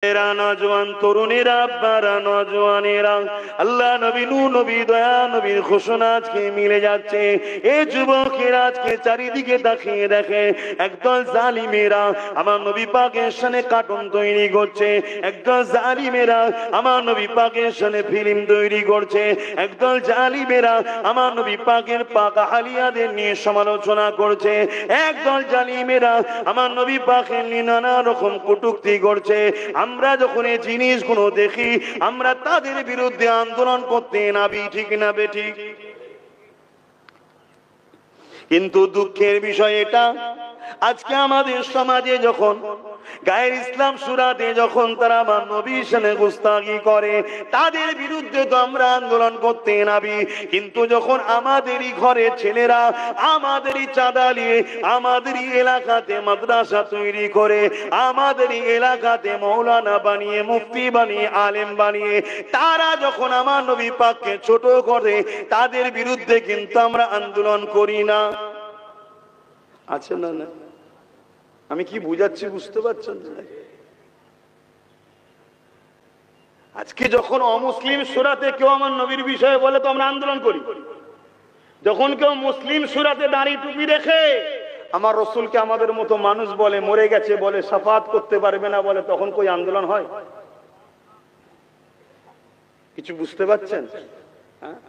নজওয়ান তরুণেরা, আব্বারা, নজওয়ানেরা, আল্লাহ নবী নূর নবী দয়া নবীর ঘোষণা আজকে মিলে যাচ্ছে। এই যুবকেরা আজকে চারিদিকে তাকিয়ে দেখে একদল জালিমেরা আমার নবী পাকের শানে কার্টুন তৈরি করছে, একদল জালিমেরা আমার নবী পাকের শানে ফিল্ম তৈরি করছে, একদল জালিমেরা আমার নবী পাকের পাক আলিয়াদের নিয়ে সমালোচনা করছে, একদল জালিমেরা আমার নবী পাকের নিয়ে নানা রকম কটূক্তি করছে। আমরা যখন এই জিনিসগুলো দেখি আমরা তাদের বিরুদ্ধে আন্দোলন করতে নাবি, ঠিক না বেঠিক? কিন্তু দুঃখের বিষয় এটা, আজকে আমাদের সমাজে যখন গায়ের ইসলাম সুরাতে যখন তারা আমার নবীর শানে গুস্তাখি করে তাদের বিরুদ্ধে তো আমরা আন্দোলন করতে নাবি, কিন্তু যখন আমাদেরই ঘরের ছেলেরা আমাদেরই চাঁদা নিয়ে আমাদেরই এলাকাতে মাদ্রাসা তৈরি করে আমাদেরই এলাকাতে মৌলানা বানিয়ে মুফতি বানিয়ে আলেম বানিয়ে তারা যখন আমার নবী পাককে ছোট করে তাদের বিরুদ্ধে কিন্তু আমরা আন্দোলন করি না। আছে না? না আমি কি বুঝাচ্ছি বুঝতে পারছেন? আজকে যখন অমুসলিম সূরাতে কেউ আমার নবীর বিষয়ে বলে তো আমরা আন্দোলন করি, যখন কেউ মুসলিম সূরাতে দাড়ি টুপি রেখে আমার রসুলকে আমাদের মতো মানুষ বলে, মরে গেছে বলে, শাফাত করতে পারবে না বলে, তখন কই আন্দোলন হয়? কিছু বুঝতে পারছেন? হ্যাঁ,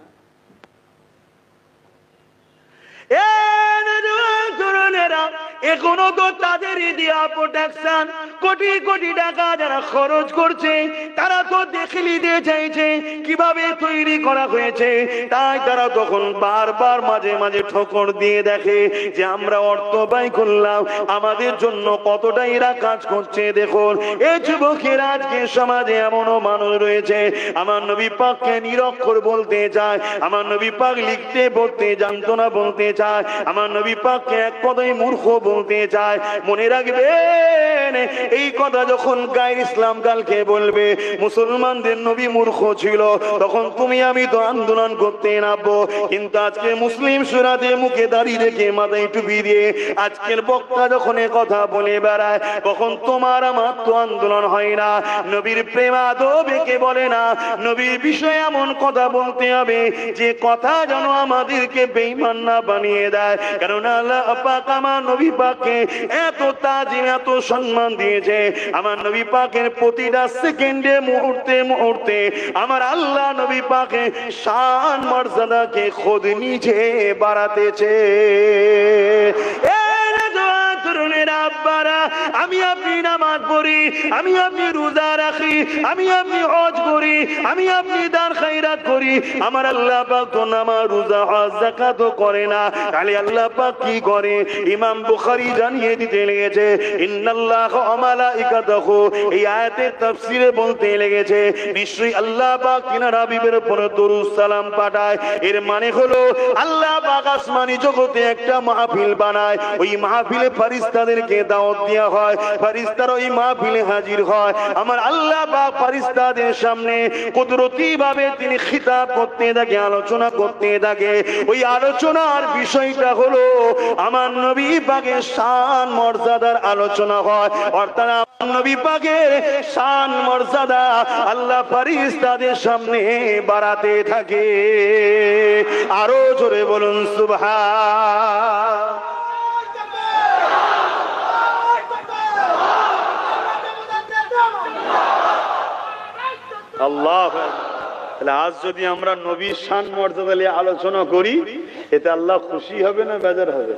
এখনো তো তাদেরই দেয়া প্রোটেকশন, কোটি কোটি টাকা যারা খরচ করছে তারা তো দেখে নিতে চাইছে কিভাবে তৈরি করা হয়েছে, তাই তারা তখন বারবার মাঝে মাঝে ঠোকর দিয়ে দেখে যে আমরা অর্থ ব্যয় করলাম, আমাদের জন্য কতটা এরা কাজ করছে। দেখুন এই যুবকেরা আজকে সমাজে এমনও মানুষ রয়েছে আমার নবী পাককে নিরক্ষর বলতে চায়, আমার নবী পাক লিখতে পড়তে জানতো না বলতে চায়, আমার নবী পাককে এক কথায় মূর্খ বলতে চায়। মনে রাখবেন এই কথা যখন গায়ের ইসলাম কালকে বলবে মুসলমানদের নবী মূর্খ ছিল তখন তুমি আমি তো আন্দোলন করতে নামবো, কিন্তু আজকে মুসলিম সূরাতে মুখে দাঁড়িয়ে রেখে মাথায় টুপি দিয়ে আজকের বক্তা যখন কথা বলে বেড়ায় তখন তোমার আমার তো আন্দোলন হয় না। নবীর প্রেম আদবেকে বলে না, নবীর বিষয়ে এমন কথা বলতে হবে যে কথা যেন আমাদেরকে বেঈমান না বানিয়ে দেয়। কারণ আল্লাহ পাক আমার নবী পাককে এত তাজিম এত সম্মান দিয়েছে, আমার নবী পাকের প্রতিটা সেকেন্ডে মুহূর্তে মুহূর্তে আমার আল্লাহ নবী পাকের শান মর্যাদাকে খোদ নিজে বাড়াতেছে। আমি আপনি নামাজ পড়ি, আমি আপনি রোজা রাখি, আমি আপনি হজ করি, আমি আপনি দান খায়রাত করি, আমার আল্লাহ পাক তো নামাজ রোজা হজ যাকাত করে না, তাহলে আল্লাহ পাক কি করে? ইমাম বুখারী জানিয়ে দিতে লেগেছে ইন্নাল্লাহ ওয়া মালাইকাতাহু, এই আয়াতের তাফসীরে বলতে লেগেছে নিশ্চয়ই আল্লাহ পাক তিনার হাবিবের উপর দরুদ সালাম পাঠায়। এর মানে হলো আল্লাহ পাক আসমানি জগতে একটা মাহফিল বানায়, ওই মাহফিলে ফেরেশতাদেরকে দাওয়াত দেওয়া হয়, ফেরেশতারা ওই মাহফিলে হাজির হয়, আমার আল্লাহ পাক ফেরেশতাদের সামনে কুদরতি ভাবে তিনি খিতাব করতে থাকে, আলোচনা করতে থাকে। ওই আলোচনার বিষয়টা হলো আমার নবী পাকের শান মর্যাদার আলোচনা হয়, অর্থাৎ আমার নবী পাকের শান মর্যাদা আল্লাহ ফেরেশতাদের সামনে বাড়াতে থাকে। আরো জোরে বলুন সুবহান। আল্লাহ, আজ যদি আমরা নবীর শান মর্যাদা নিয়ে আলোচনা করি এতে আল্লাহ খুশি হবে না বেজার হবে?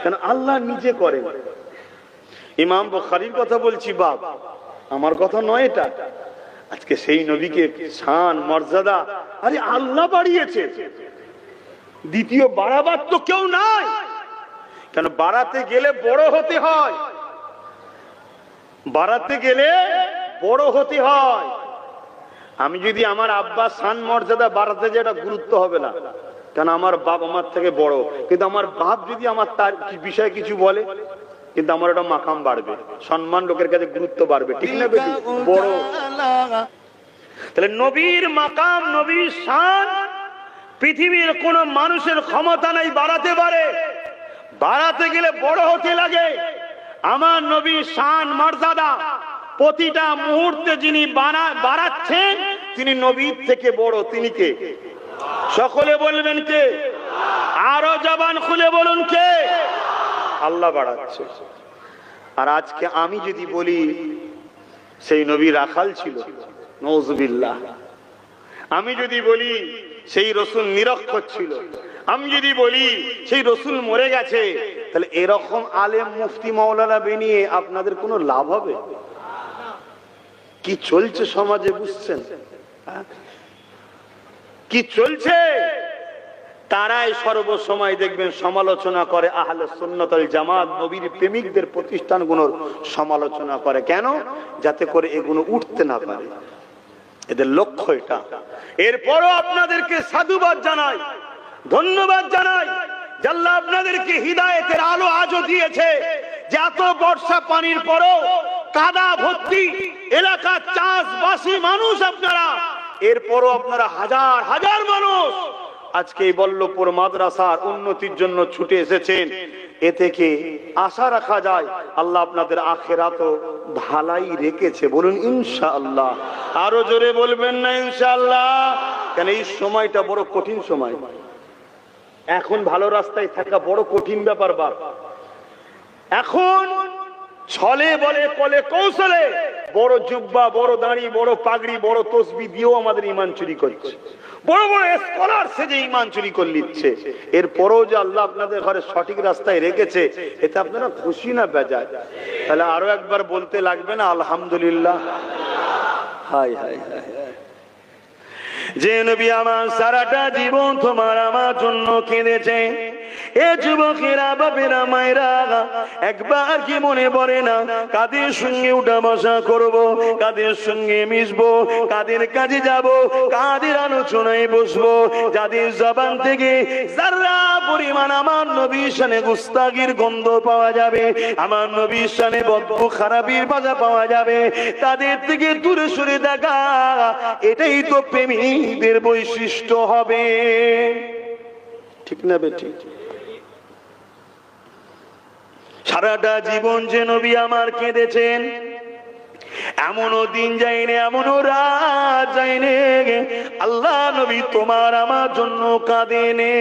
কেন আল্লাহ নিজে করেন। ইমাম বুখারীর কথা বলছি বাপ, আমার কথা নয় এটা। আজকে সেই নবীকে শান মর্যাদা আরে আল্লাহ বাড়িয়েছে, দ্বিতীয় বাড়াবার তো কেউ নাই। কেন বাড়াতে গেলে বড় হতে হয়, বাড়াতে গেলে বড় হতে হয়। আমি যদি আমার আব্বা শান মর্যাদা বাড়াতে যাই এটা গুরুত্ব হবে না, কারণ আমার বাপ আমার থেকে বড়, কিন্তু আমার বাপ যদি আমার তার বিষয়ে কিছু বলে কিন্তু আমার একটা মাকাম বাড়বে, সম্মান লোকের কাছে গুরুত্ব বাড়বে, ঠিক না বেশি বড়? তাহলে নবীর মাকাম নবীর শান পৃথিবীর কোন মানুষের ক্ষমতা নাই বাড়াতে পারে, বাড়াতে গেলে বড় হতে লাগে। আমার নবীর শান মর্যাদা প্রতিটা মুহূর্তে যিনি বাড়াচ্ছেন তিনি নবীর থেকে বড়। তিনি কে? সকলে বলবেন কে? আরো জবান খুলে বলুন কে? আল্লাহ বাড়াচ্ছে। আর আজকে আমি যদি বলি সেই নবী রাখাল ছিল, নওজুবিল্লাহ। আমি যদি বলি সেই রসুল নিরক্ষর ছিল, আমি যদি বলি সেই রসুল মরে গেছে, তাহলে এরকম আলেম মুফতি মাওলানা বানিয়ে আপনাদের কোনো লাভ হবে? কি চলছে সমাজে বুঝছেন? কি চলছে? তারাই সর্বসময় দেখবেন সমালোচনা করে আহলে সুন্নাত ওয়াল জামাত, নবীর প্রেমিকদের প্রতিষ্ঠানগুলোর সমালোচনা করে। কেন? যাতে করে এগুলো উঠতে না পারে, এদের লক্ষ্য এটা। এরপরও আপনাদেরকে সাধুবাদ জানাই, ধন্যবাদ জানাই যে আল্লাহ আপনাদেরকে হিদায়েতের আলো আজও দিয়েছে, যে এত বর্ষা পানির পরও কাদা ভর্তি এলাকার চাষবাসী মানুষ আপনারা, এরপরও আপনারা হাজার হাজার মানুষ আজকে এই বল্লভপুর মাদ্রাসার উন্নতির জন্য ছুটে এসেছেন। এ থেকে আশা রাখা যায় আল্লাহ আপনাদের আখিরাতও ভালাই রেখেছে। বলুন ইনশাআল্লাহ। আরো জোরে বলবেন না ইনশাআল্লাহ? কেন এই সময়টা বড় কঠিন সময়। এখন ভালো রাস্তায় থাকা বড় কঠিন ব্যাপার। এখন ছলে বলে কলে কৌশলে বড় জুব্বা, বড় দাড়ি, বড় পাগড়ি, বড় তসবি দিয়েও আমাদের ঈমান চুরি করছে। বড় বড় স্কলার সেজে ঈমান চুরি করে নিচ্ছে। এরপরও যে আল্লাহ আপনাদের ঘরে সঠিক রাস্তায় রেখেছে, এতে আপনারা খুশি না বেজার? তাহলে আরো একবার বলতে লাগবে না আলহামদুলিল্লাহ? হায় হায় হায়। যে নবী আমার সারাটা জীবন তোমার আমার জন্য কেঁদেছে, এ যুবকেরা, বাবেরা, মায়েরা, একবার কি মনে পড়ে না কাদের সঙ্গে উঠা বসা করব, কাদের সঙ্গে মিশবো, কাদের কাজে যাব, কাদের আলোচনায় বসবো, যাদের জবান থেকে যারা পরিমাণ আমার নবীর শানে গুস্তাগির গন্ধ পাওয়া যাবে, আমার নবীর শানে বদবু খারাপির বাজা পাওয়া যাবে, তাদের থেকে দূরে সরে থাকা, এটাই তো প্রেমিকদের বৈশিষ্ট্য হবে। ঠিক না বেঠিক? সারাটা জীবন যে নবী আমার কেঁদেছেন, এমনও দিন যায়নি, এমনও রাত যায়নি আল্লাহ নবী তোমার আমার জন্য কাঁদেনে।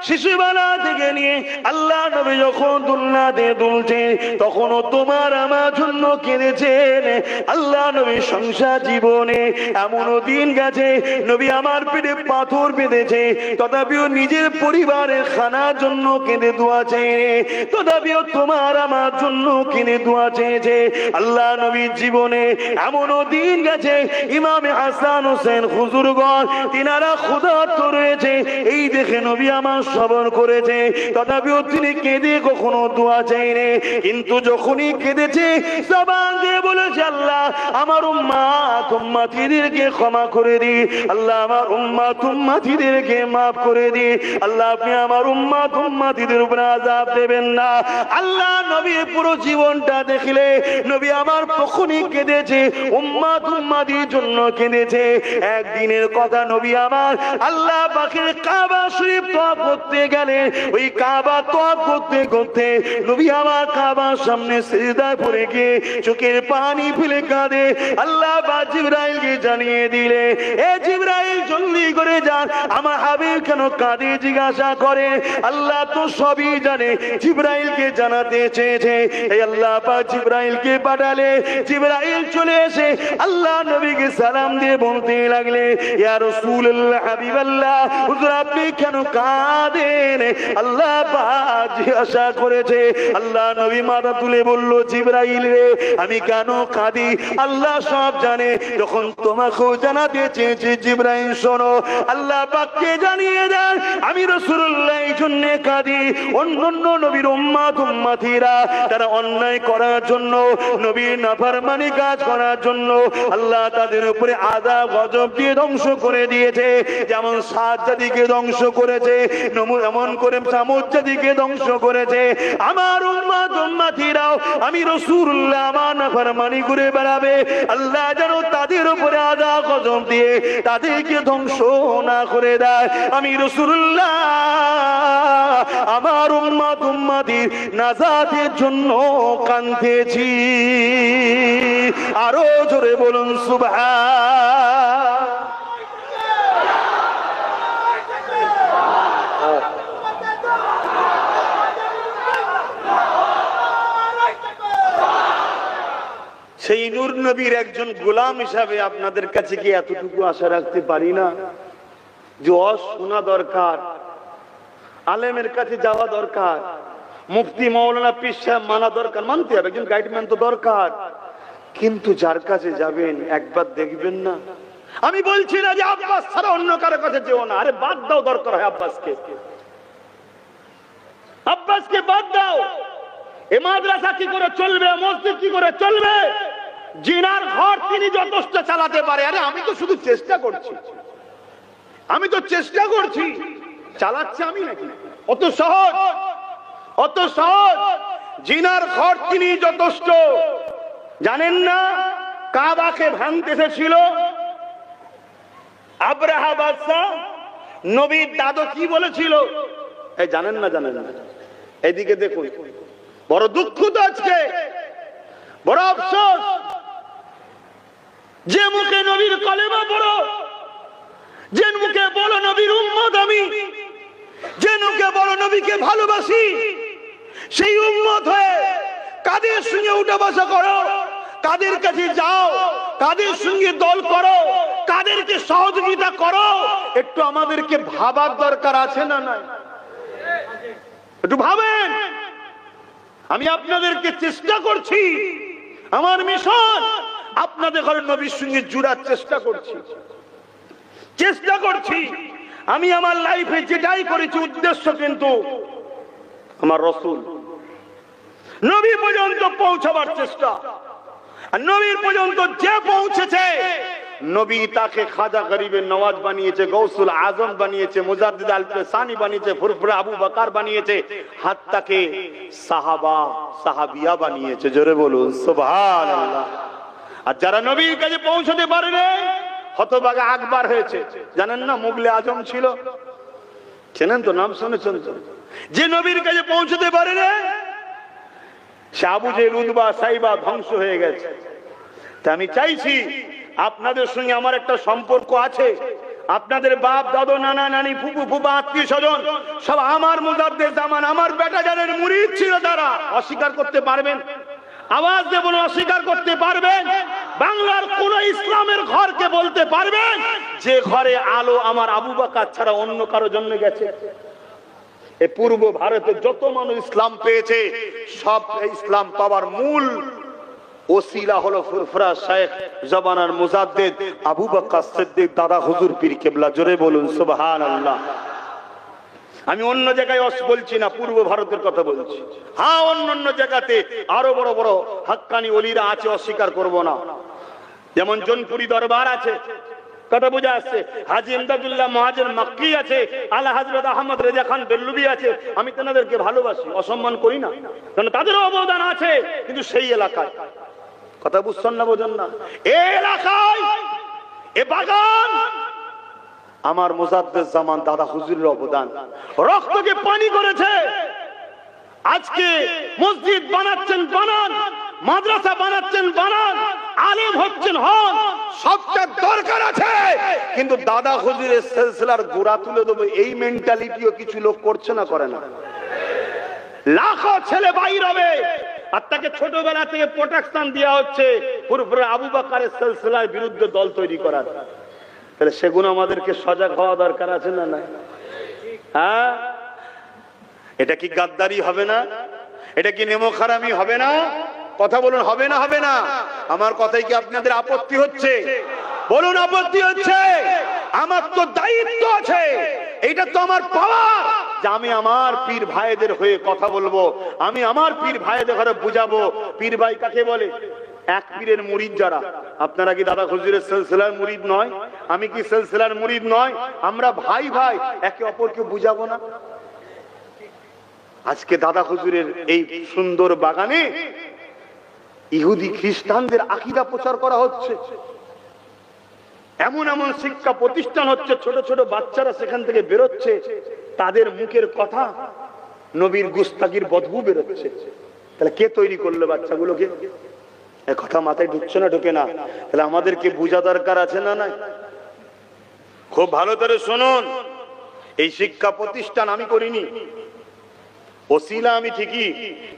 শিশুবেলা থেকে নিয়ে আল্লাহ নবী যখন দুনিয়াতে দুলছে, তখনও তোমার আমার জন্য কেঁদেছেন। আল্লাহ নবী সংসার জীবনে এমনও দিন গেছে নবী আমার পেটে পাথর বেঁধেছে, তথাপিও নিজের পরিবারের খানার জন্য কেঁদে দোয়া চেয়ে, তথাপিও তোমার আমার জন্য কেঁদে দোয়া চেয়েছে। আল্লাহ নবীর জীবনে এমনও দিন গেছে ইমামে হাসান হোসেন হুজুরগণ তিনারা ক্ষুধার্ত রয়েছে, এই দেখে নবী আমার শ্রবণ করেছে, তথাপিও তিনি কেঁদে কখনো দোয়া চাইনি। কিন্তু যখনই কেঁদেছে জবান দিয়ে বলেছে আল্লাহ আমার উম্মাত উম্মাতিদেরকে ক্ষমা করে দি, আল্লাহ আমার উম্মাত উম্মাতিদেরকে মাফ করে দি, আল্লাহ আপনি আমার উম্মাত উম্মাতিদের উপর আযাব দেবেন না। আল্লাহ নবীর পুরো জীবনটা দেখলে নবী আমার তখনই কেঁদেছে, উম্মাত উম্মাতির জন্য কেঁদেছে। একদিনের কথা নবী আমার আল্লাহ পাকের কাবা শরীফ তওয়াফ করতে গেলেন, ওই কাবা তওয়াফ করতে করতে নবী আমার কাবার সামনে সিজদায় পড়ে গিয়ে চোখের পানি ফেলে কাঁদে। আল্লাহ পাক জিবরাইলকে জানিয়ে দিলে, এ জিবরাইল জলদি করে যান, আমার হাবিব কেন কাঁদে জিজ্ঞাসা করে। আল্লাহ তো সবই জানে, জিবরাইলকে জানাতে চেয়েছে। এই আল্লাহ পাক জিবরাইলকে পাঠালে, জিবরাইল চলে এসে আল্লাহ নবীকে সালাম দিয়ে বলতে লাগলে, ইয়া রাসূলুল্লাহ হাবিবাল্লাহ, হুজুর আপনি কেন কাঁদেন? আল্লাহ পাক জিজ্ঞাসা করেছে। আল্লাহ নবী মাথা তুলে বলল, জিবরাইল রে আমি কেন কাঁদি আল্লাহ সব জানে। যখন তোমাকেও জানাতে চেয়েছি জিবরাইল শোনো, আল্লাহ পাককে জানিয়ে দেন আমি রাসূলুল্লাহ এই জন্য কাঁদি, অন্যান্য নবীর উম্মাত উম্মাতিরা তারা অন্যায় করার জন্য, নবীর নাফরমানি কাজ করার জন্য আল্লাহ তাদের উপরে আযাব গজব দিয়ে ধ্বংস করে দিয়েছে। যেমন সাত জাতিকে ধ্বংস করেছে, এমন করে সামুদ জাতিকে ধ্বংস করেছে। আমার উম্মাত উম্মাতিরা দাও, আমি রাসূলুল্লাহ আমার নাফরমানি করে বেড়াবে, আল্লাহ যেন তাদের উপরে আযাব গজব দিয়ে তাদেরকে ধ্বংস না করে দেয়। আমি রাসূলুল্লাহ আমার উম্মত উম্মতির নাজাতের জন্য কাঁদতেছি। আরো জোরে বলুন সুবহান। সেই নূর নবীর একজন গোলাম হিসাবে আপনাদের কাছে কি এতটুকু আশা রাখতে পারি না যে শোনা দরকার, আলেমের কাছে যাওয়া দরকার, মুফতি মাওলানা পীর সাহেব মানা দরকার, মানতে হবে, একজন গাইডম্যান তো দরকার, কিন্তু যার কাছে যাবেন একবার দেখবেন না। আমি বলছি না যে আব্বাস ছাড়া অন্য কারো কাছে যেও না, আরে বাদ দাও, দরকার হয় আব্বাসকে, আব্বাসকে বাদ দাও। এ মাদ্রাসা কি করে চলবে, মসজিদ কি করে চলবে? জিনার ঘর তিনি যথেষ্ট চালাতে পারে। আরে আমি তো শুধু চেষ্টা করছি, আমি তো চেষ্টা করছি, চালাচ্ছি আমি নাকি? অত সহজ, অত সহজ। জিনার ঘর তিনি যথেষ্ট। জানেন না কাবাকে ভাঙতে এসেছিল আব্রাহা বাদশা, নবীর দাদু কি বলেছিল? এই জানেন না? জানেন না? এদিকে দেখুন, বড় দুঃখ তো আজকে, বড় আফসোস, যে মুখে নবীর কলেমা পড়ো, যে মুখে বলো নবীর উম্মত আমি, যে মুখে বলো নবীকে ভালোবাসি, সেই উম্মত হয়ে কাদের সঙ্গে উঠা বসা করো, কাদের কাছে যাও, কাদের সঙ্গে দল করো, কাদেরকে সহযোগিতা করো, একটু আমাদেরকে ভাবার দরকার আছে না? নাই? একটু ভাবেন। আমি আপনাদেরকে চেষ্টা করছি, আমার মিশন আপনাদের ঘরে নবীর সঙ্গে জুড়ার চেষ্টা করছি, চেষ্টা করছি। আমি আমার লাইফে যেটাই করেছি উদ্দেশ্য কিন্তু আমার রাসূল নবী পর্যন্ত পৌঁছাবার চেষ্টা। আর নবীর পর্যন্ত যে পৌঁছেছে, নবী তাকে খাজা গরিবের নওয়াজ বানিয়েছে, গৌসুল আজম বানিয়েছে, মুজাদ্দিদ আল ফিসানি বানিয়েছে, ফুরফুরা আবু বকর বানিয়েছে, হাত্তাকে সাহাবা সাহাবিয়া বানিয়েছে। জোরে বলুন সুবহানাল্লাহ। আর যারা নবীর কাছে পৌঁছতে পারেনি, হতভাগা আকবর হয়েছে। জানেন না মুগলে আজম ছিল? চেনেন তো? নাম শুনেছেন তো? যে নবীর কাছে পৌঁছতে পারেনি, সে আবু জেহেল, উতবা, সাইবা ধ্বংস হয়ে গেছে। তা আমি চাইছি আপনাদের সঙ্গে আমার একটা সম্পর্ক আছে, আপনাদের বাপ দাদু নানা নানি ফুফু ফুফা আত্মীয় স্বজন সব আমার মুজাদ্দেদ জামান, আমার বেটা জানের মুরিদ ছিল। তারা অস্বীকার করতে পারবেন? আওয়াজ দেব না, অস্বীকার করতে পারবেন? বাংলার কোন ইসলামের ঘরকে বলতে পারবেন যে ঘরে আলো আমার আবু বকর ছাড়া অন্য কারো জন্য গেছে? এই পূর্ব ভারতে যত মানুষ ইসলাম পেয়েছে, সব ইসলাম পাওয়ার মূল ওসিলা হলো ফুরফুরা শেখ জবানার মুজাদ্দেদ আবু বকর সিদ্দিক দাদা হুজুর পীর কেবলা। জোরে বলুন সুবহানাল্লাহ। আমি অন্য জায়গায় বলছি না, পূর্ব ভারতের কথা বলছি। হ্যাঁ, অন্য জায়গাতে আরো বড় বড় হাক্কানি ওলিরা আছে, অস্বীকার করব না। যেমন জনপুরি দরবার আছে, কথা বোঝা আসছে, হাজী ইমদাদুল্লাহ মুহাজির মক্কি আছে, আলা হযরত আহমদ রেজা খান বেল্লুবি আছে। আমি তেনাদেরকে ভালোবাসি, অসম্মান করি না, কারণ তাদেরও অবদান আছে। কিন্তু সেই এলাকায়, কথা বুঝছেন না? বোঝেন না? এই এলাকায়, এ বাগান আমার মুজাদ্দেদ জামান দাদা হুজুরের অবদান, রক্তকে পানি করেছে। আজকে মসজিদ বানাচ্ছেন, বানান, মাদ্রাসা বানাচ্ছেন, বানান, আলেম হচ্ছেন, হন, সবটা দরকার আছে। কিন্তু দাদা হুজুরের সিলসিলার গোড়া তুলে দেবো, এই মেন্টালিটিও কিছু লোক করছে না? করে না? লাখো ছেলে বাইর হবে, আর তাকে ছোটবেলা থেকে প্রোটেকশন দেওয়া হচ্ছে পুরোপুরি আবু বকরের সিলসিলার বিরুদ্ধে দল তৈরি করার। তাহলে সেগুলো আমাদেরকে সজাগ হওয়া দরকার আছে না? নাই? হ্যাঁ, এটা কি গাদ্দারি হবে না? এটা কি নেমোখারামি হবে না? কথা বলুন, হবে না? হবে না? আমার কথাই কি আপনাদের আপত্তি হচ্ছে? বলুন, আপত্তি হচ্ছে? আমার তো দায়িত্ব আছে, এটা তো আমার পাওয়ার যে আমি আমার পীর ভাইদের হয়ে কথা বলবো, আমি আমার পীর ভাইদের ঘরে বুঝাবো। পীর ভাই কাকে বলে? এক পীরের মুরিদ যারা। আপনারা কি দাদা হুজুরের সিলসিলার মুরিদ নয়? আমি কি সিলসিলার মুরিদ নয়? আমরা ভাই ভাই, একে অপরকে বুঝাবো না? আজকে দাদা হুজুরের এই সুন্দর বাগানে ইহুদি খ্রিস্টানদের আকীদা প্রচার করা হচ্ছে, এমন এমন শিক্ষা প্রতিষ্ঠান হচ্ছে, ছোট ছোট বাচ্চারা সেখান থেকে বেরোচ্ছে, তাদের মুখের কথা নবীর গুস্তাগির বদবু বেরোচ্ছে। তাহলে কে তৈরি করলো বাচ্চাগুলোকে? এ কথা মাথায় ঢুকছে না, ঢুকে না? তাহলে আমাদেরকে বোঝা দরকার আছে না নাই? খুব ভালো করে শুনুন, এই শিক্ষা প্রতিষ্ঠান আমি করিনি, ওসিলা আমি ঠিকই,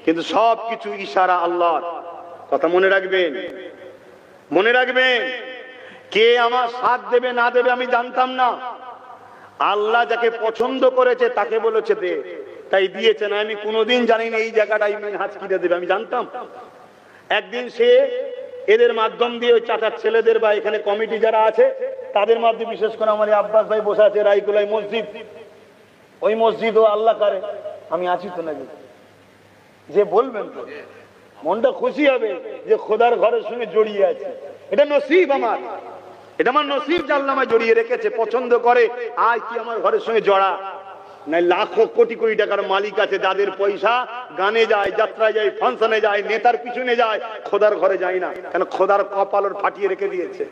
কিন্তু সবকিছু ইশারা আল্লাহর। কথা মনে রাখবেন, মনে রাখবেন। কে আমার সাথ দেবে না দেবে আমি জানতাম না, আল্লাহ যাকে পছন্দ করেছে তাকে বলেছে দে, তাই দিয়েছে। না আমি কোনোদিন জানি না এই জায়গাটাই মিনহাজ কিনে দেবে, আমি জানতাম। একদিন সে এদের মাধ্যম দিয়ে ওই চাচার ছেলেদের বা এখানে কমিটি যারা আছে তাদের মাধ্যমে, বিশেষ করে আমার আব্বাস ভাই বসে আছে রাইকুলাই মসজিদ, ওই মসজিদ ও আল্লাহ করে আমি আছি তো নাকি, যে বলবেন তো মনটা খুশি হবে যে খোদার ঘরের সঙ্গে জড়িয়ে আছে। এটা নসিব আমার, এটা আমার নসিব যে আল্লাহ আমায় জড়িয়ে রেখেছে, পছন্দ করে। আয় কি আমার ঘরের সঙ্গে জড়া, নাই লাখো কোটি কোটি টাকার মালিক আছে যাদের পয়সা গানে যায়, যাত্রায় যায়, ফাংশনে যায়, নেতার পিছনে যায়, খোদার ঘরে যায় না। কেন? খোদার কপাল ওর ফাটিয়ে রেখে দিয়েছে।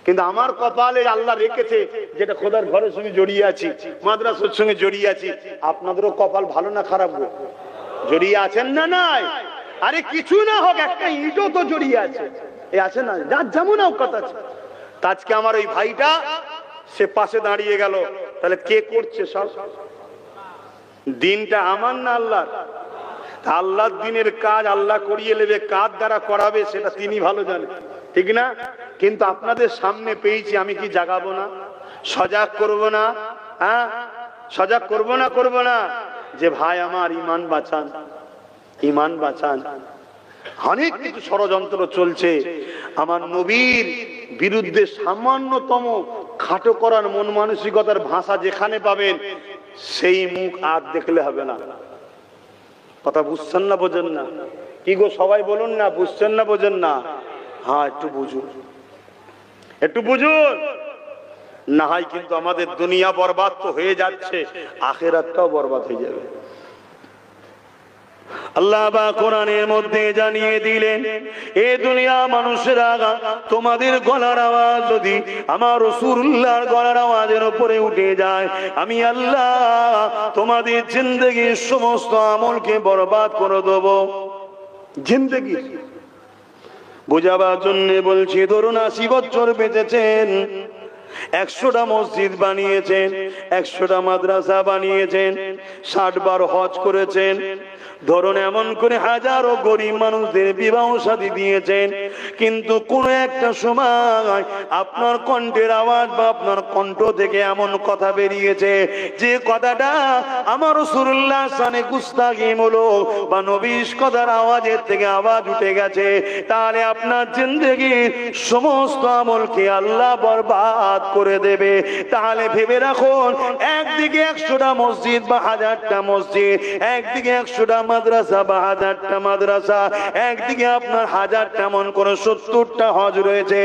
কিন্তু আমার কপালে আল্লাহ রেখেছে যেটা খোদার ঘরের সঙ্গে জড়িয়ে আছি, মাদ্রাসার সঙ্গে জড়িয়ে আছি। আপনাদেরও কপাল ভালো না খারাপ গো? জড়িয়ে আছেন না নাই? আরে কিছু না হোক একটা ইটও তো জড়িয়ে আছে, এ আছে না? যার যেমন কথা আছে। আজকে আমার ওই ভাইটা সে পাশে দাঁড়িয়ে গেল, তাহলে কে করছে সব? দিনটা আমার না আল্লাহর? আল্লাহর দিনের কাজ আল্লাহ করিয়ে নেবে, কার দ্বারা করাবে সেটা তিনি ভালো জানেন, ঠিক না? কিন্তু আপনাদের সামনে পেয়েছি, আমি কি জাগাবো না, সজাগ করব না? হ্যাঁ, সজাগ করব না, করব না? যে ভাই আমার ইমান বাঁচান, ইমান বাঁচান। অনেক কিছু ষড়যন্ত্র চলছে, আমার নবীর বিরুদ্ধে সামান্যতম খাটো করার মন মানসিকতার ভাষা যেখানে পাবেন সেই মুখ আর দেখলে হবে না। কথা বুঝছেন না, বোঝেন না? কি গো সবাই বলুন না, বুঝছেন না বোঝেন না? হ্যাঁ একটু বুঝুন, একটু বুঝুন। না হয় কিন্তু আমাদের দুনিয়া বরবাদ তো হয়ে যাচ্ছে, আখিরাতটাও বরবাদ হয়ে যাবে। আল্লাহ বা কোরআনের মধ্যে জানিয়ে দিলেন, এ দুনিয়া মানুষেরা তোমাদের গলার আওয়াজ যদি আমার রাসূলুল্লাহর গলার আওয়াজের উপরে উঠে যায়, আমি আল্লাহ তোমাদের জিন্দেগির সমস্ত আমলকে বরবাদ করে দেব। জিন্দেগি বোঝাবার জন্য বলছি, ধরুন 80 বছর বেঁচেছেন, 100টা মসজিদ বানিয়েছেন, 100টা মাদ্রাসা বানিয়েছেন, 60 বার হজ করেছেন, ধরুন এমন করে হাজারো গরিব মানুষদের বিবাহ শাদী দিয়েছেন, কিন্তু কোন একটা সময় আপনার কণ্ঠের আওয়াজ বা আপনার কণ্ঠ থেকে এমন কথা বেরিয়েছে যে কথাটা আমার রাসূলুল্লাহ শানে গুস্তাখিমূলক বা নবীর কথার আওয়াজের থেকে আওয়াজ উঠে গেছে, তাহলে আপনার জিন্দেগির সমস্ত আমলকে আল্লাহ বরবাদ করে দেবে। তাহলে ভেবে রাখুন, একদিকে 100টা মসজিদ বা 1000টা মসজিদ, একদিকে 100টা মাদ্রাসা বা 1000টা মাদ্রাসা, একদিকে আপনার 1000টা মন করে 70টা হজ রয়েছে,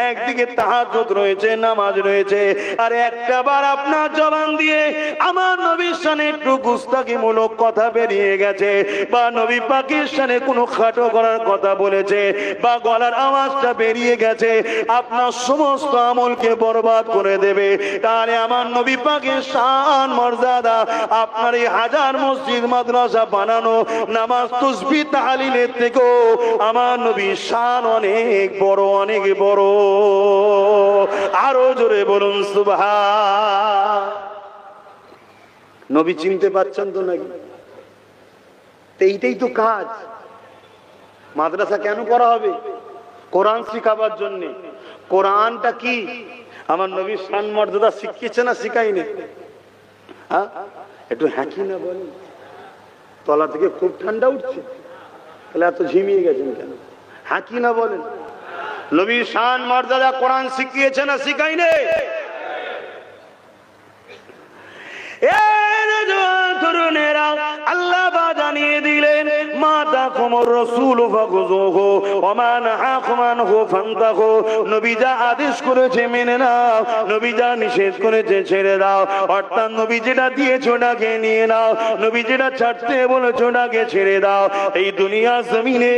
একদিকে তাহাজ্জুদ রয়েছে, নামাজ রয়েছে, আর একটা বার আপনার জবান দিয়ে আমার নবীর শানে একটু গুস্তাখিমূলক কথা বেরিয়ে গেছে, বা নবী পাকের শানে কোনো খাটো করার কথা বলেছে, বা গলার আওয়াজটা বেরিয়ে গেছে, আপনার সমস্ত আমলকে বরবাদ করে দেবে। তাহলে আমার নবী পাকের শান মর্যাদা, আপনার এই 1000 মসজিদ মাদ্রাসা বানানো, নামাজ তাসবিহ তাহলিলের থেকেও আমার নবীর শান অনেক বড়, অনেক বড়। আরো জোরে বলুন সুবহান। নবী চিনতে পারছেন তো নাকি? এইটাই তো কাজ। মাদ্রাসা কেন করা হবে? কোরআন শিখাবার জন্য। কোরআনটা কি আমার নবীর শান মর্যাদা শিখিয়েছে না শিখাইনি? হ্যাঁ, একটু হ্যাঁকি না বলেন। তলা থেকে খুব ঠান্ডা উঠছে, তাহলে এত ঝিমিয়ে গেছেন কেন? হ্যাঁকি না বলেন। নবীর শান মর্যাদা কোরআন শিখিয়েছে না শিখাইনি? তরুণেরা আল্লাহ জানিয়ে দিলেন, মা তাকুমুর রাসূলু ফাখুযুহু ওয়া মা নাহাকুম আনহু ফান্তাহু। নবী যা আদেশ করেছে মেনে নাও, নবী যা নিষেধ করেছে ছেড়ে দাও। অর্থাৎ নবী যেটা দিয়েছে ওটাকে নিয়ে নাও, নবী যেটা ছাড়তে বলেছে ওটাকে ছেড়ে দাও। এই দুনিয়া জমিনে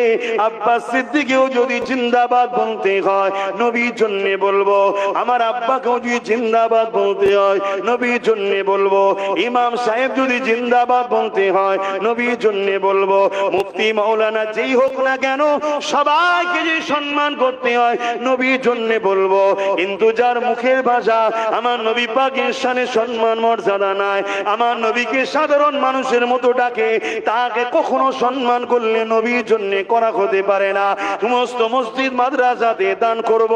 আব্বাস সিদ্দিককেও যদি জিন্দাবাদ বলতে হয় নবীর জন্য বলবো, আমার আব্বাকেও যদি জিন্দাবাদ বলতে হয় নবীর জন্য বলবো, ইমাম সাহেব যদি জিন্দাবাদ বলতে হয় নবীর জন্য বলবো, মুফতি মাওলানা যেই হোক না কেন সবাইকে যে সম্মান করতে হয় নবীর জন্য বলবো। কিন্তু যার মুখের ভাষা আমার নবী পাকের শানে সম্মান মর্যাদা নাই, আমার নবীকে সাধারণ মানুষের মতো ডাকে, তাকে কখনো সম্মান করলে নবীর জন্য করা হতে পারে না। সমস্ত মসজিদ মাদ্রাসাতে দান করব,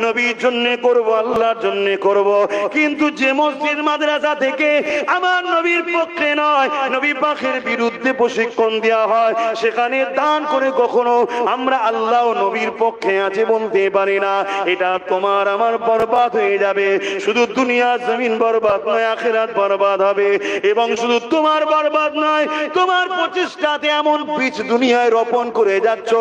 নবীর জন্য করব, আল্লাহর জন্য করব। কিন্তু যে মসজিদ মাদ্রাসা থেকে আমার নবীর পক্ষে নয় নবী পাকের বিরুদ্ধে প্রশিক্ষণ দেওয়া হয় সেখানে দান করে কখনো আমরা আল্লাহ ও নবীর পক্ষে আছে বলতে পারি না। এটা তোমার আমার বরবাদ হয়ে যাবে। শুধু দুনিয়া জমিন বরবাদ নয়, আখিরাত বরবাদ হবে। এবং শুধু তোমার বরবাদ নয়, তোমার প্রচেষ্টাতে এমন বীজ দুনিয়ায় রোপণ করে যাচ্ছ,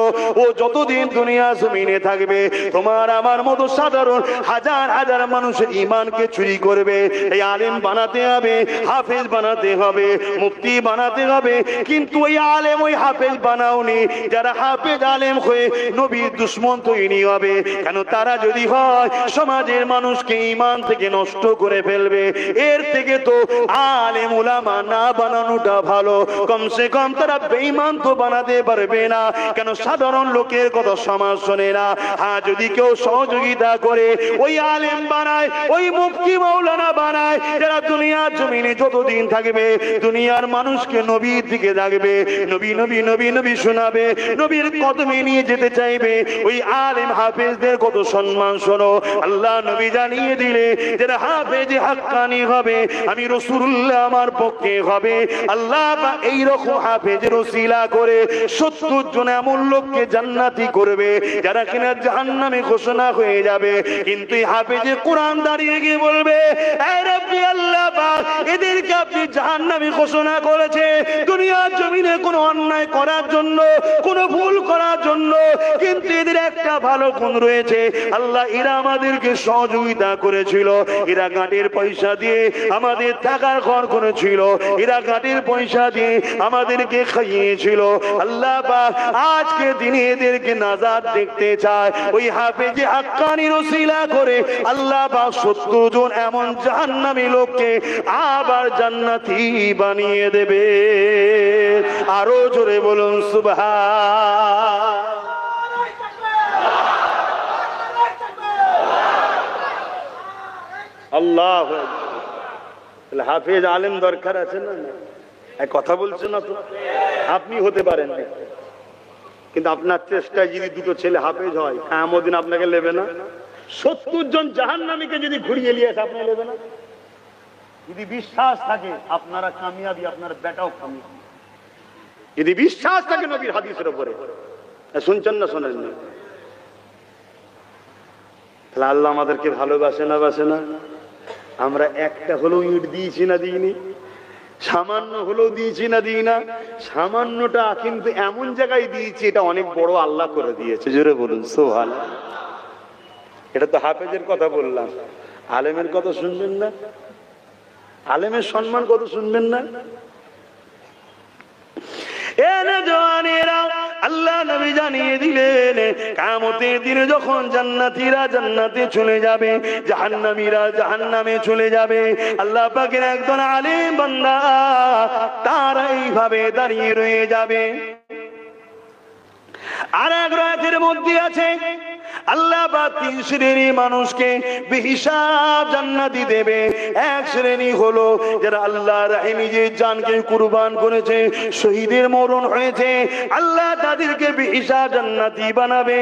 ও যতদিন দুনিয়া জমিনে থাকবে তোমার আমার মতো সাধারণ হাজার হাজার মানুষের ঈমানকে চুরি করবে। এই আলেম বানাতে হবে, হাফেজ বানাতে হবে, মুফতি বানাতে হবে, কিন্তু ওই আলেম ওই হাফেজ বানাওনি যারা হাফেজ আলেম হয়ে নবীর দুশমন তৈরি হবে। কেন? তারা যদি হয় সমাজের মানুষকে ঈমান থেকে নষ্ট করে ফেলবে। এর থেকে তো আলেম উলামা না বানানোটা ভালো। কমসে কম তারা বেঈমান তো বানাতে পারবে না। কেন? সাধারণ লোকের কথা সমাজ শোনে না। হ্যাঁ, যদি কেউ সহযোগিতা করে ওই আলেম বানায়, ওই মুফতি মাওলানা বানায়, যারা দুনিয়ার জমিনে যতদিন থাকবে দুনিয়ার মানুষকে নবীর দিকে ডাকবে, নবী নবী নবী নবী শোনাবে, নবীর কদমে নিয়ে যেতে চাইবে, ওই আলেম হাফেজদের কত সম্মান শোনো। আল্লাহ নবী জানিয়ে দিলে যারা হাফেজ হাক্কানি হবে আমি রাসূলুল্লাহ আমার পক্ষে হবে। আল্লাহ এইরকম হাফেজের ওসিলা করে 70 জন এমন লোককে জান্নাতি করবে যারা কিনা জাহান্নামে ঘোষণা হয়ে যাবে। কিন্তু এই হাফেজে কোরআন দাঁড়িয়ে গিয়ে বলবে, এ রব্বি আল্লাহ পাক, এদেরকে আপনি জাহান্নামে ঘোষণা করেছে দুনিয়ার জমিনে কোনো অন্যায় করার জন্য, কোনো ভুল করার জন্য, কিন্তু এদের একটা ভালো গুণ রয়েছে। আল্লাহ এরা আমাদেরকে সহযোগিতা করেছিল, এরা গাঁটের পয়সা দিয়ে আমাদের থাকার ঘর করেছিল, এরা গাঁটের পয়সা দিয়ে আমাদেরকে খাইয়েছিল। আল্লাহ পাক আজকে দিনে এদেরকে নাজাত দেখতে চায়। ওই হাফেজে হাক্কানির ওসিলা করে আল্লাহ পাক 70 জন এমন জাহান্নামী লোককে আবার জান্নাতি বানিয়ে দেবে। আরো জোরে বলুন সুবহান। আল্লাহ হাফেজ আলেম দরকার আছে না? কথা বলছেন না তো? আপনি হতে পারেন না, কিন্তু আপনার চেষ্টায় যদি দুটো ছেলে হাফেজ হয় কিয়ামত দিন আপনাকে নেবে না? 70 জন জাহান্নামীকে যদি ঘুরিয়ে নিয়ে আসে আপনি নেবে না? যদি বিশ্বাস থাকে আপনারা কামিয়াবি, আপনার বেটাও কামিয়াবি। যদি বিশ্বাস থাকে নবীর হাদিসের উপরে, শুনছেন না শোনেন না? তাহলে আল্লাহ আমাদেরকে ভালোবাসে না বাসে না? আমরা একটা হলেও ইট দিয়েছি না দিইনি? সামান্য হলেও দিয়েছি না দিই না? সামান্যটা কিন্তু এমন জায়গায় দিয়েছি এটা অনেক বড় আল্লাহ করে দিয়েছে। জোরে বলুন সুবহানাল্লাহ। এটা তো হাফেজের কথা বললাম, আলেমের কথা শুনবেন না? আলেমের সম্মান কত শুনবেন না? আল্লাহ নবী জানিয়ে দিলেন কিয়ামতের দিনে যখন জান্নাতীরা জান্নাতে চলে যাবে, জাহান্নামীরা জাহান্নামে চলে যাবে, আল্লাহ পাকের একজন আলেম বান্দা তারা এইভাবে দাঁড়িয়ে রয়ে যাবে। আর এক রাতের মধ্যে আছে আল্লাহ পাক 3 শ্রেণীর মানুষকে বেহিসাব জান্নাতি দেবে। এক শ্রেণী হলো যারা আল্লাহর রাহে নিজের জানকে কুরবান করেছে, শহীদের মরণ হয়েছে, আল্লাহ তাদেরকে বেহিসাব জান্নাতি বানাবে।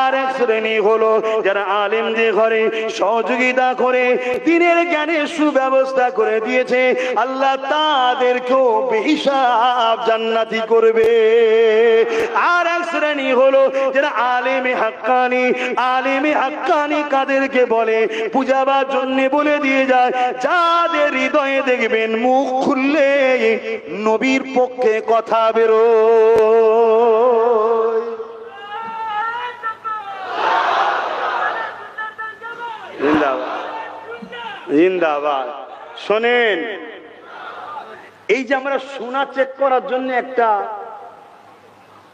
আর এক শ্রেণী হলো যারা আলেমদের ঘরে সহযোগিতা করে দ্বীনের জ্ঞানের সুব্যবস্থা করে দিয়েছে, আল্লাহ তাদেরকেও বেহিসাব জান্নাতি করবে। আর এক শ্রেণী হলো যারা আলেমে হাক্কানি। আলেমে হাক্কানি কাদেরকে বলে? পূজাবার জন্য বলে দিয়ে যায় যাদের হৃদয়ে দেখবেন মুখ খুললে নবীর পক্ষে কথা বেরোয়। নয়। জিন্দাবাদ জিন্দাবাদ। শোনেন, এই যে আমরা সোনা চেক করার জন্য একটা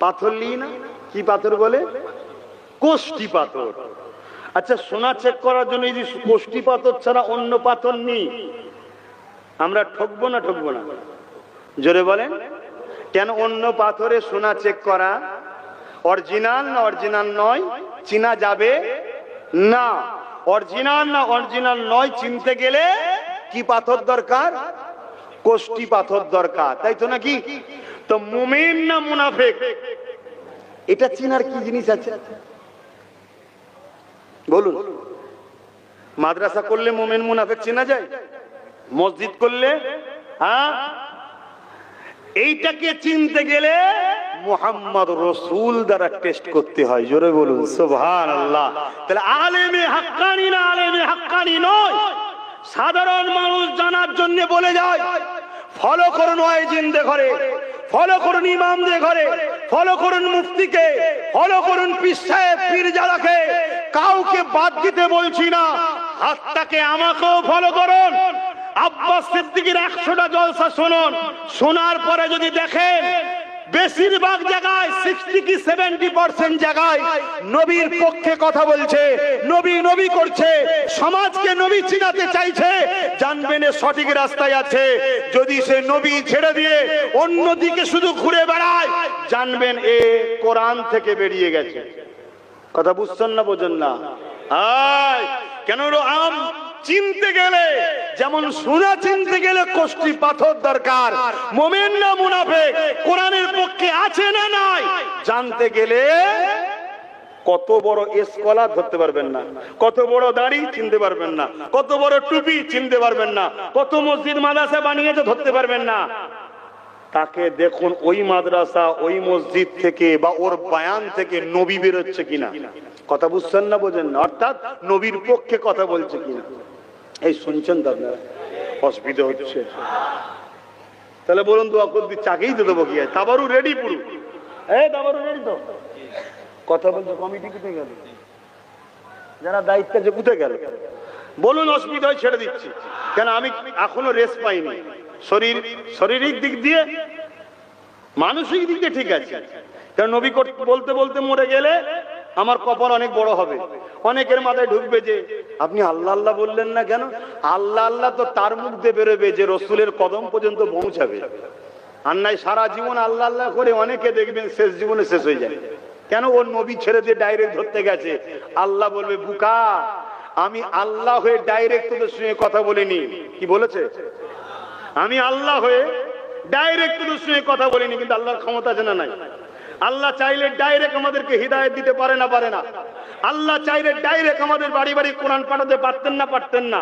পাথর নিই না, কি পাথর বলে? কোষ্ঠী পাথর। আচ্ছা, সোনা চেক করার জন্য এই যে কোষ্ঠী পাথর ছাড়া অন্য পাথর নেই, আমরা ঠকবো না ঠকবো না? জোরে বলেন। কেন? অন্য পাথরে সোনা চেক করা অরিজিনাল না অরিজিনাল নয় চিনা যাবে না। অরিজিনাল না অরিজিনাল নয় চিনতে গেলে কি পাথর দরকার? কোষ্ঠী পাথর দরকার, তাই তো নাকি? তো মুমিন না মুনাফিক, এটা চিনার কি জিনিস আছে বলুন? মাদ্রাসা করলে মুমিন মুনাফিক চেনা যায়? মসজিদ করলে? হ্যাঁ, এইটাকে চিনতে গেলে মুহাম্মদ রাসূল দ্বারা টেস্ট করতে হয়। জোরে বলুন সুবহানাল্লাহ। তাহলে আলেমে হাক্কানি না আলেমে হাক্কানি নয়, সাধারণ মানুষ জানার জন্য বলে যায় ফলো করুন ওয়াইজিনদের ঘরে, ফলো করুন ইমামদের ঘরে, ফলো করুন মুফতিকে, ফলো করুন পীর সাহেব পীরজাদাকে। কাউকে বাদ দিতে বলছি না, হাতটাকে আমাকেও ফলো করুন। আব্বাস সিদ্দিকীর 100টা জলসা শুনুন, শোনার পরে যদি দেখেন বেশিরভাগ জায়গায় 60 কি 70% জায়গায় নবীর পক্ষে কথা বলছে, নবী নবী করছে, সমাজকে নবী চিনাতে চাইছে, জানবেন এ সঠিক রাস্তায় আছে। যদি সে নবী ছেড়ে দিয়ে অন্যদিকে শুধু ঘুরে বেড়ায়, জানবেন এ কোরআন থেকে বেরিয়ে গেছে। কথা বুঝছেন না বোঝেন না? কেন? আম চিনতে গেলে যেমন সোনা চিনতে গেলে কোষ্ঠী পাথর দরকার, মুমিন না মুনাফিক কোরআনের পক্ষে আছে না নাই জানতে গেলে কত বড় স্কলার ধরতে পারবেন না, কত বড় দাড়ি চিনতে পারবেন না, কত বড় টুপি চিনতে পারবেন না, কত মসজিদ মাদ্রাসা বানিয়েছে ধরতে পারবেন না। তাকে দেখুন ওই মাদ্রাসা ওই মসজিদ থেকে বা ওর বয়ান থেকে নবী বেরোচ্ছে কিনা। কথা বুঝছেন না বোঝেন না? অর্থাৎ নবীর পক্ষে কথা বলছে কিনা। এই শুনছেন তো আপনারা? অসুবিধা হচ্ছে? তাহলে বলুন দোয়া করে দিচ্ছি, চাকেই তো দেবো কি আছে? তাবারু রেডি পুরো? তাবারু রেডি তো? কথা বলছে কমিটি কোথায় গেল? যারা দায়িত্ব আছে কোথায় গেল? বলুন, অসুবিধা হয় ছেড়ে দিচ্ছি। কেন? আমি এখনো রেস্ট পাইনি। শারীরিক দিক দিয়ে মানসিক দিক দিয়ে ঠিক আছে। কারণ নবী বলতে বলতে মরে গেলে আমার কপাল অনেক বড় হবে। অনেকের মাথায় ঢুকবে যে আপনি আল্লাহ আল্লাহ বললেন না কেন? আল্লাহ আল্লাহ তো তার মুখ দিয়ে বেরোবে যে রসুলের কদম পর্যন্ত পৌঁছাবে। আর নাই সারা জীবন আল্লাহ আল্লাহ করে অনেকে দেখবেন শেষ জীবনে শেষ হয়ে যায়। কেন? ওর নবী ছেড়ে দিয়ে ডাইরেক্ট ধরতে গেছে। আল্লাহ বলবে, বুকা আমি আল্লাহ হয়ে ডাইরেক্ট তোদের সঙ্গে কথা বলিনি। কি বলেছে? আমি আল্লাহ হয়ে ডাইরেক্ট তোদের সঙ্গে কথা বলিনি। কিন্তু আল্লাহর ক্ষমতা জানা নাই। আল্লাহ চাইলে ডাইরেক্ট আমাদেরকে হিদায়াত দিতে পারে না? পারে না? আল্লাহ চাইলে ডাইরেক্ট আমাদের বাড়ি বাড়ি কোরআন পাঠাতে পারতেন না? পারতেন না?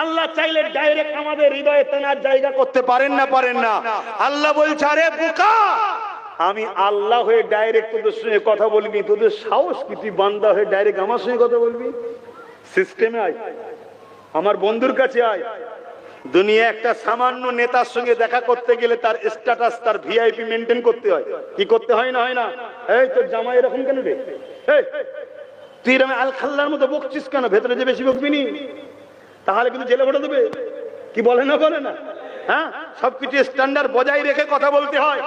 আল্লাহ চাইলে ডাইরেক্ট আমাদের হৃদয়ে তেনার জায়গা করতে পারেন না? পারেন না? আল্লাহ বলছে, আরে বোকা আমি আল্লাহ হয়ে ডাইরেক্ট তোদের সঙ্গে কথা বলবি, তোদের সাহস কি তুই বান্দা হয়ে ডাইরেক্ট আমার সঙ্গে কথা বলবি? সিস্টেমে আয়, আমার বন্ধুর কাছে আয়। দুনিয়া একটা সামান্য নেতার সঙ্গে দেখা করতে গেলে তার স্ট্যাটাস তার ভিআইপি মেনটেন করতে হয়। কি করতে হয় না? হয় না? এই তোর জামাই এরকম কেন রে? তুই এরকম আল খাল্লার মতো বকছিস কেন? ভেতরে যে বেশি বকবি নি, তাহলে কিন্তু জেলে ভরে দেবে। কি বলে না? বলে না? হ্যাঁ, সবকিছু স্ট্যান্ডার্ড বজায় রেখে কথা বলতে হয়।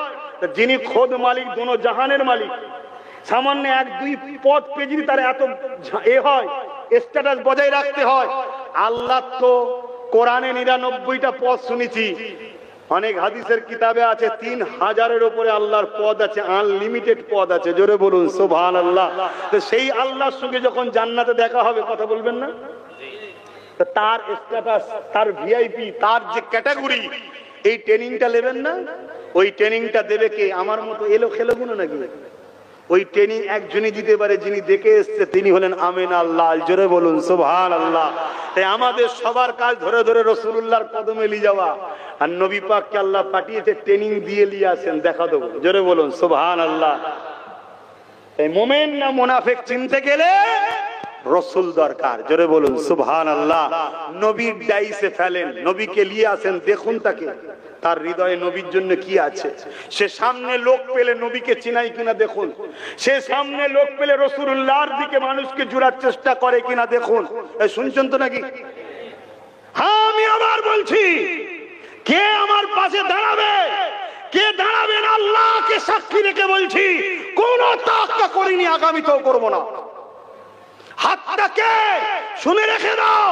যিনি খোদ মালিক, দোনো জাহানের মালিক, সামান্য 1-2 পদ পেয়ে যদি তার এত হয়, স্ট্যাটাস বজায় রাখতে হয়। আল্লাহ তো কোরআনে 99টা পদ শুনেছি, অনেক হাদিসের কিতাবে আছে 3000-এর উপরে আল্লাহর পদ আছে, আনলিমিটেড পদ আছে। জোরে বলুন সুবহানাল্লাহ। তো সেই আল্লাহর সঙ্গে যখন জান্নাতে দেখা হবে কথা বলবেন না? তার স্ট্যাটাস, তার ভিআইপি, তার যে ক্যাটাগরি, এই ট্রেনিংটা নেবেন না? ওই ট্রেনিংটা দেবে কে? আমার মতো এলো খেলো গুলো নাকি? ওই ট্রেনিং একজনই দিতে পারে, যিনি দেখে এসছে, তিনি হলেন আমিন আল্লাহ। জোরে বলুন সুবহানাল্লাহ। তাই আমাদের সবার কাজ ধরে ধরে রাসূলুল্লাহর কদমে নিয়ে যাওয়া। আর নবী পাককে আল্লাহ পাঠিয়েছে ট্রেনিং দিয়ে নিয়ে আসেন, দেখা দেবো। জোরে বলুন সুবহানাল্লাহ। এই মুমিন না মুনাফিক চিনতে গেলে রসুল দরকার। জোরে বলুন সুবহানাল্লাহ। নবীর ডাইসে ফেলেন, নবীকে নিয়ে আসেন, দেখুন তাকে, তার হৃদয়ে নবীর জন্য কি আছে। সে সামনে লোক পেলে নবীকে চিনাই কিনা দেখুন, সে সামনে লোক পেলে রাসূলুল্লাহর দিকে মানুষকে জুড়ার চেষ্টা করে কিনা দেখুন। এই শুনছেন তো নাকি? হ্যাঁ, আমি আবার বলছি, কে আমার পাশে দাঁড়াবে, কে দাঁড়াবেন আল্লাহকে সাক্ষী রেখে বলছি, কোন তাক্কা করিনি, আগামীতেও করব না। হাতটাকে শুনে রেখে দাও,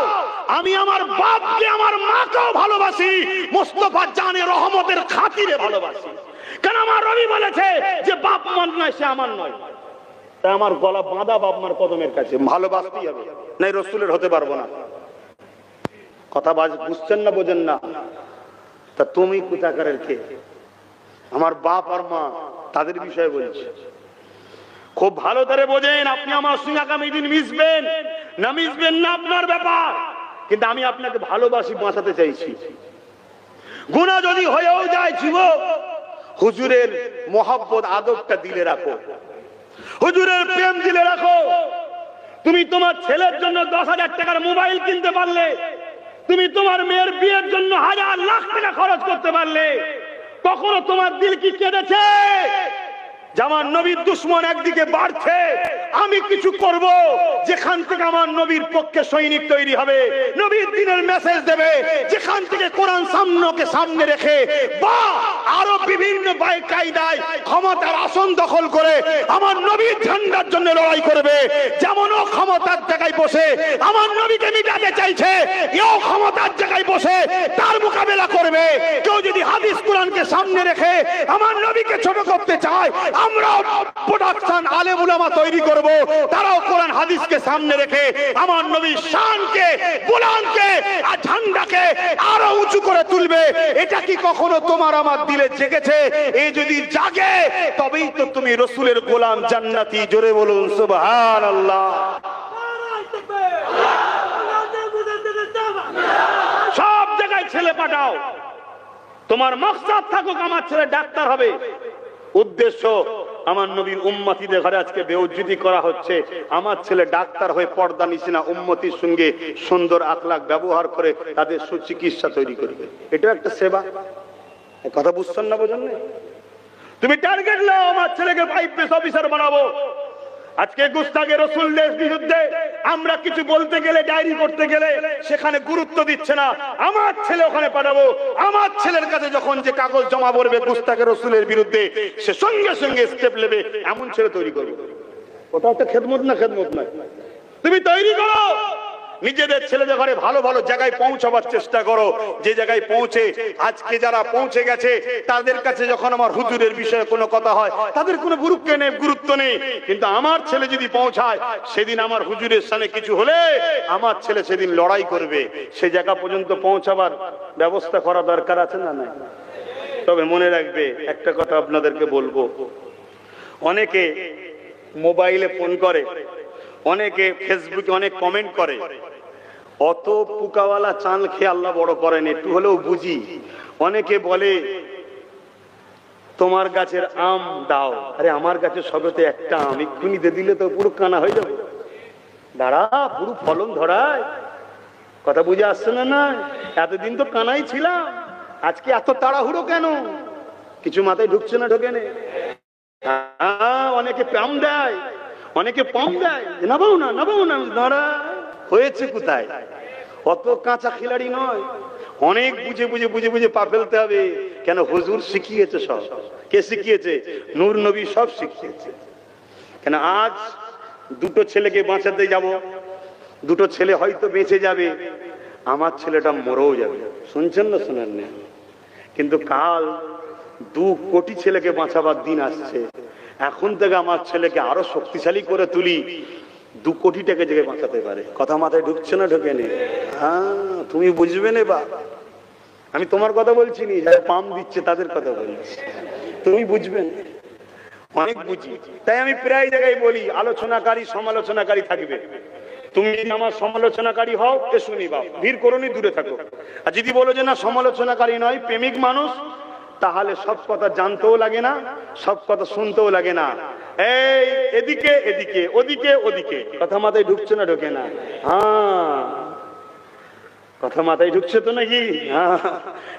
আমি আমার বাপকে আমার মাকেও ভালোবাসি, মুস্তাফা জানে রহমতের খাতিরে ভালোবাসি। কেন আমার রবি বলেছে যে বাপ মান নয় সে আমার নয়, তাই আমার গলা বাঁধা বাপ মার কদমের কাছে, ভালোবাসতেই হবে, নাই রসুলের হতে পারবো না। কথা বুঝছেন না, বোঝেন না? তা তুমি কোথাকারের কে? আমার বাপ আর মা, তাদের বিষয়ে বলছি, খুব ভালো করে বোঝেন। আপনি আমার সঙ্গে আগামী দিন মিশবেন না মিশবেন না আপনার ব্যাপার, কিন্তু আমি আপনাকে ভালোবাসি, বাঁচাতে চাইছি। গুনাহ যদি হয়েও যায় যুবক, হুজুরের মোহাব্বত আদবটা দিলে রাখো, হুজুরের প্রেম দিলে রাখো। তুমি তোমার ছেলের জন্য 10,000 টাকার মোবাইল কিনতে পারলে, তুমি তোমার মেয়ের বিয়ের জন্য 1,000 লাখ টাকা খরচ করতে পারলে, কখনো তোমার দিল কি কেঁদেছে? আমার নবীর দুশ্মন একদিকে বাড়ছে, আমি কিছু করব যেখান থেকে আমার নবীর পক্ষে সৈনিক তৈরি হবে, নবীর দিনের মেসেজ দেবে, যেখান থেকে কোরআন সামনে রেখে বা আরো বিভিন্ন কায়দায় ক্ষমতার আসন দখল করে আমার নবীর ঝান্ডার জন্য লড়াই করবে। যেমন ও ক্ষমতার জায়গায় বসে আমার নবীকে মিটাতে চাইছে, এও ক্ষমতার জায়গায় বসে তার মোকাবেলা করবে। কেউ যদি হাদিস কোরআনকে সামনে রেখে আমার নবীকে ছোট করতে চায়, আমরাও প্রোডাকশন আলেম উলামা তৈরি করব, তারাও কোরআন হাদিসকে সামনে রেখে আমার নবীর শানকে, বুলন্দকে আর ঝান্ডাকে আরো উঁচু করে তুলবে। এটা কি কখনো তোমার আমার দিলে জেগেছে? এই যদি জাগে তবেই তো তুমি রাসূলের গোলাম জান্নাতি। জোরে বলুন সুবহানাল্লাহ। সব জায়গায় ছেলে পাঠাও, তোমার মাকসাদ থাকুক আমার ছেলে ডাক্তার হবে, উদ্দেশ্য আমার নবীর উম্মতিদের ঘরে আজকে বেউজ্জতি করা হচ্ছে, আমার ছেলে ডাক্তার হয়ে পর্দা নিছে না, উম্মতির সঙ্গে সুন্দর আখলাক ব্যবহার করে তাদের সুচিকিৎসা তৈরি করবে। এটা একটা সেবা। কথা বুঝছেন না, বোঝেন না? তুমি টার্গেট নাও, আমার ছেলেকে আইপিএস অফিসার বানাবো। আজকে গুস্তাখে রাসূলের বিরুদ্ধে আমরা কিছু বলতে গেলে, ডায়েরি করতে গেলে সেখানে গুরুত্ব দিচ্ছে না। আমার ছেলে ওখানে পাঠাবো, আমার ছেলের কাছে যখন যে কাগজ জমা পড়বে গুস্তাখে রাসূলের বিরুদ্ধে, সে সঙ্গে সঙ্গে স্টেপ নেবে, এমন ছেলে তৈরি করবে। ওটা একটা খেদমত না? খেদমত নয়। তুমি তৈরি করো, নিজেদের ছেলেদের ঘরে ভালো ভালো জায়গায় পৌঁছাবার চেষ্টা করো। যে জায়গায় পৌঁছে আজকে যারা পৌঁছে গেছে তাদের কাছে যখন আমার হুজুরের বিষয়ে কোনো কথা হয় তাদের কোনো গুরুত্ব নেই, কিন্তু আমার ছেলে যদি পৌঁছায়, সেদিন আমার হুজুরের সামনে কিছু হলে আমার ছেলে সেদিন লড়াই করবে। সে জায়গা পর্যন্ত পৌঁছাবার ব্যবস্থা করা দরকার আছে না? নাই? তবে মনে রাখবে একটা কথা আপনাদেরকে বলবো, অনেকে মোবাইলে ফোন করে, অনেকে ফেসবুকে অনেক কমেন্ট করে, অত পুকাওয়ালা চাল খেয়ে আল্লাহ বড় করেন, একটু হলেও বুঝি। অনেকে বলে তোমার গাছের আম দাও। আরে আমার গাছে সবেতে একটা আম, এক্ষুনি দিয়ে দিলে তো পুরো কানা হয়ে যাবে। দাঁড়া, পুরো ফলন ধরায়। কথা বুঝে আসছে না? না, এতদিন তো কানাই ছিলাম, আজকে এত তাড়াহুড়ো কেন? কিছু মাথায় ঢুকছে না? ঢোকে না? অনেকে পাম দেয়, অনেকে পাম দেয়, নাবাও না নাবাও না। ধরা হয়েছে কোথায়? অত কাঁচা খিলাড়ি নয়, অনেক বুঝে বুঝে বুঝে বুঝে পা ফেলতে হবে। কেন? হুজুর শিখিয়েছে সব। কে শিখিয়েছে? নূর নবী সব শিখিয়েছে। কেন? আজ দুটো ছেলেকে বাঁচাতে যাব, দুটো ছেলে হয়তো বেঁচে যাবে, আমার ছেলেটা মরেও যাবে। শুনছেন না? শোনেন না? কিন্তু কাল 2 কোটি ছেলেকে বাঁচাবার দিন আসছে। এখন থেকে আমার ছেলেকে আরো শক্তিশালী করে তুলি, 2 কোটি টাকা জায়গায় বাঁচাতে পারে। কথা মাথায় ঢুকছে না? ঢোকে নি? হ্যাঁ, তুমি বুঝবে না বা, আমি তোমার কথা বলছি নি, যারা পাম দিচ্ছে তাদের কথা বলছি, তুমি বুঝবেন। অনেক বুঝি, তাই আমি প্রায় জায়গায় বলি আলোচনাকারী সমালোচনাকারী থাকবে। তুমি আমার সমালোচনাকারী হও, এ শুনি বা ভিড় করোনি, দূরে থাকো। আর যদি বলো যে না সমালোচনাকারী নয়, প্রেমিক মানুষ, তাহলে সব কথা জানতেও লাগে না, সব কথা শুনতেও লাগে না। এই এদিকে এদিকে, ওদিকে ওদিকে, কথা মাথায় ঢুকছে না? ঢোকে না? হ্যাঁ, কথা মাথায় ঢুকছে তো নাকি? হ্যাঁ,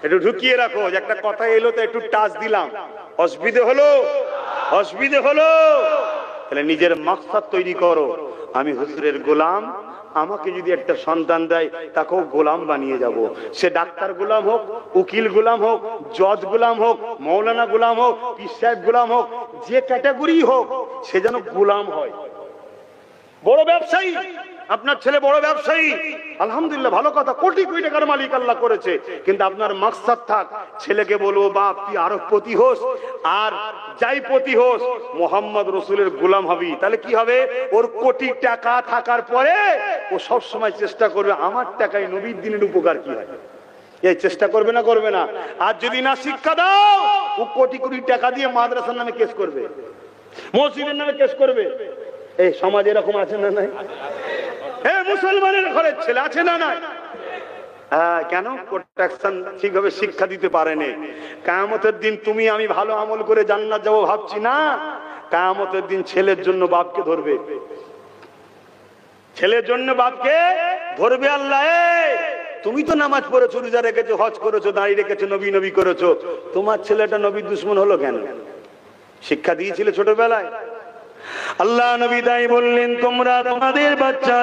একটু ঢুকিয়ে রাখো। যে একটা কথা এলো তো একটু টাচ দিলাম, অসুবিধে হলো? অসুবিধে হলো? তাহলে নিজের মাকসাদ তৈরি করো, আমি হুজুরের গোলাম, আমাকে যদি একটা সন্তান দেয় তাকেও গোলাম বানিয়ে যাব। সে ডাক্তার গোলাম হোক, উকিল গোলাম হোক, জজ গোলাম হোক, মৌলানা গোলাম হোক, পীর সাহেব গোলাম হোক, যে ক্যাটাগরি হোক, সে যেন গোলাম হয়। বড় ব্যবসায়ী, আপনার ছেলে বড় ব্যবসায়ী, আলহামদুলিল্লাহ, ভালো কথা, কোটি কোটি টাকার মালিক আল্লাহ করেছে, কিন্তু আপনার মাকসাদ থাক, ছেলেকে বলবো বাপ তুই আরো পতি হোস, আর যাই পতি হোস মোহাম্মদ রসুলের গোলাম হবি। তাহলে কি হবে? ওর কোটি টাকা থাকার পরে ও সব সময় চেষ্টা করবে আমার টাকায় নবীর দিনের উপকার কি হয়, এই চেষ্টা করবে না? করবে না? আর যদি না শিক্ষা দাও, ও কোটি কোটি টাকা দিয়ে মাদ্রাসার নামে কেস করবে, মসজিদের নামে কেস করবে। এই সমাজ এরকম আছে না নাই? মুসলমানের ঘরের ছেলে আছে না নাই? কেন? প্রোটেকশন ঠিকভাবে শিক্ষা দিতে পারেনি। কিয়ামতের দিন তুমি আমি ভালো আমল করে জান্নাত যাবো ভাবছি না, কিয়ামতের দিন ছেলের জন্য বাপকে ধরবে, ছেলের জন্য বাপকে ধরবে আল্লাহ। তুমি তো নামাজ পড়েছো, রোজা রেখেছো, হজ করেছো, দাঁড়িয়ে রেখেছো, নবী নবী করেছো, তোমার ছেলেটা নবীর দুশমন হলো কেন? শিক্ষা দিয়েছিলে ছোটবেলায়? আল্লাহ নবী তাই বললেন, তোমরা তোমাদের বাচ্চা